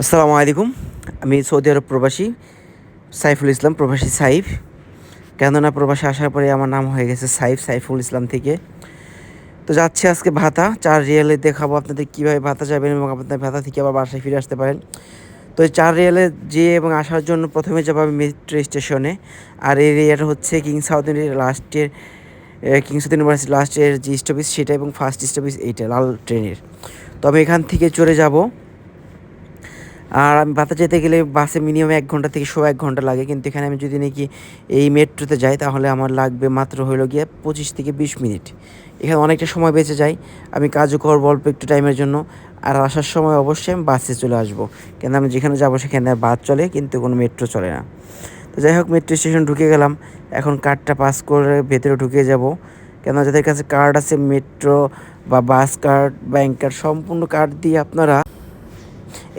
আসসালামু আলাইকুম। আমি সৌদি আরব প্রবাসী সাইফুল ইসলাম, প্রবাসী সাইফ। কেননা প্রবাসে আসার পরে আমার নাম হয়ে গেছে সাইফুল ইসলাম থেকে। তো যাচ্ছি আজকে ভাতা ৪ রিয়ালে দেখাবো আপনাদের কীভাবে ভাতা যাবেন এবং আপনাদের ভাতা থেকে আবার বাসায় ফিরে আসতে পারেন। তো এই ৪ রিয়ালে যেয়ে এবং আসার জন্য প্রথমে যাবো আমি মেট্রো স্টেশনে। আর এই এরিয়াটা হচ্ছে কিং সাউথ ইউনিভার্সিটি লাস্টের যে স্টপেজ সেটা এবং ফার্স্ট স্টপেজ এইটা লাল ট্রেনের। তো আমি এখান থেকে চলে যাব। আর আমি ভাতা যেতে গেলে বাসে মিনিমাম ১ ঘন্টা থেকে ১ ঘন্টা লাগে, কিন্তু এখানে আমি যদি নাকি এই মেট্রোতে যাই তাহলে আমার লাগবে মাত্র হইল গিয়ে ২৫ থেকে ২০ মিনিট। এখানে অনেকটা সময় বেঁচে যায়, আমি কাজও করবো অল্প একটু টাইমের জন্য। আর আসার সময় অবশ্যই আমি বাসে চলে আসবো, কেন আমি যেখানে যাবো সেখানে বাস চলে কিন্তু কোনো মেট্রো চলে না। তো যাই হোক, মেট্রো স্টেশন ঢুকে গেলাম। এখন কার্ডটা পাস করে ভেতরে ঢুকে যাব, কেন যাদের কাছে কার্ড আছে মেট্রো বা বাস কার্ড, ব্যাংক কার্ড, সম্পূর্ণ কার্ড দিয়ে আপনারা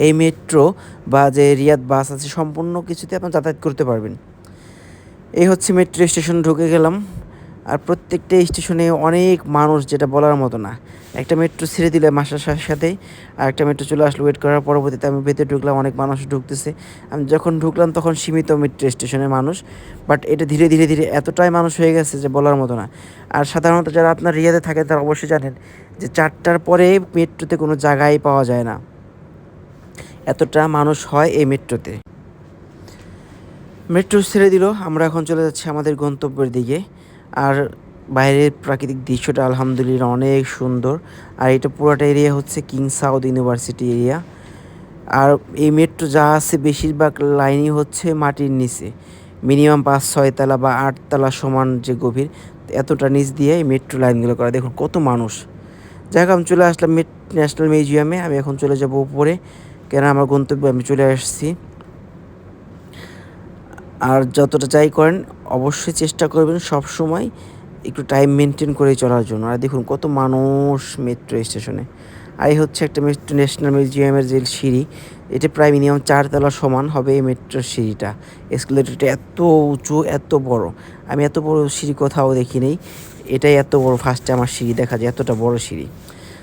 এই মেট্রো বা যে রিয়াদ বাস আছে সম্পূর্ণ কিছুতে আপনার যাতায়াত করতে পারবেন। এই হচ্ছে মেট্রো স্টেশন ঢুকে গেলাম। আর প্রত্যেকটা স্টেশনে অনেক মানুষ, যেটা বলার মতো না। একটা মেট্রো ছেড়ে দিলে মাসার সাথে সাথেই আর একটা মেট্রো চলে আসলো। ওয়েট করার পরবর্তীতে আমি ভেতরে ঢুকলাম, অনেক মানুষ ঢুকতেছে। আমি যখন ঢুকলাম তখন সীমিত মেট্রো স্টেশনের মানুষ, বাট এটা ধীরে ধীরে ধীরে এতটাই মানুষ হয়ে গেছে যে বলার মতো না। আর সাধারণত যারা আপনার রিয়াদে থাকেন তারা অবশ্যই জানেন যে ৪টার পরে মেট্রোতে কোনো জায়গায় পাওয়া যায় না, এতটা মানুষ হয় এই মেট্রোতে। মেট্রো ছেড়ে দিল, আমরা এখন চলে যাচ্ছি আমাদের গন্তব্যের দিকে। আর বাইরের প্রাকৃতিক দৃশ্যটা আলহামদুলিল্লাহ অনেক সুন্দর। আর এটা পুরোটা এরিয়া হচ্ছে কিং সাউথ ইউনিভার্সিটি এরিয়া। আর এই মেট্রো যা আছে বেশিরভাগ লাইনই হচ্ছে মাটির নিচে, মিনিমাম ৫-৬ তলা বা ৮ তলা সমান যে গভীর, এতটা নিচ দিয়ে এই মেট্রো লাইনগুলো করা। দেখুন কত মানুষ। যাই হোক, আমি চলে আসলাম ন্যাশনাল মিউজিয়ামে। আমি এখন চলে যাব উপরে, কেন আমার গন্তব্যে আমি চলে আসছি। আর যতটা যাই করেন অবশ্যই চেষ্টা করবেন সব সময় একটু টাইম মেনটেন করে চলার জন্য। আর দেখুন কত মানুষ মেট্রো স্টেশনে। আর এই হচ্ছে একটা মেট্রো ন্যাশনাল মিউজিয়ামের যে সিঁড়ি, এটা প্রায় মিনিমাম ৪ তলা সমান হবে এই মেট্রোর সিঁড়িটা। এসকেলেটরটা এত উঁচু, এত বড়। আমি এত বড় সিঁড়ি কোথাও দেখি নেই, এটাই এত বড়, ফার্স্টে আমার সিঁড়ি দেখা যায়, এতটা বড় সিঁড়ি।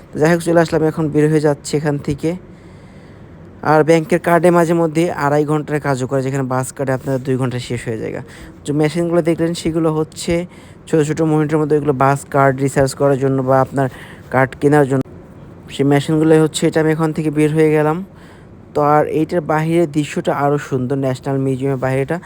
তো যাই হোক, চলে আসলাম, এখন বের হয়ে যাচ্ছে এখান থেকে। আর ব্যাংকের কার্ডে মাঝে মধ্যে ২.৫ ঘন্টার কাজও করে, যেখানে বাস কার্ডে আপনার ২ ঘন্টায় শেষ হয়ে যায়। যে মেশিনগুলো দেখলেন সেগুলো হচ্ছে ছোটো ছোটো মনিটরের মধ্যে, এগুলো বাস কার্ড রিচার্জ করার জন্য বা আপনার কার্ড কেনার জন্য সেই মেশিনগুলোই হচ্ছে। এটা আমি এখান থেকে বের হয়ে গেলাম। তো আর এইটার বাহিরের দৃশ্যটা আরও সুন্দর, ন্যাশনাল মিউজিয়ামের বাইরেটা।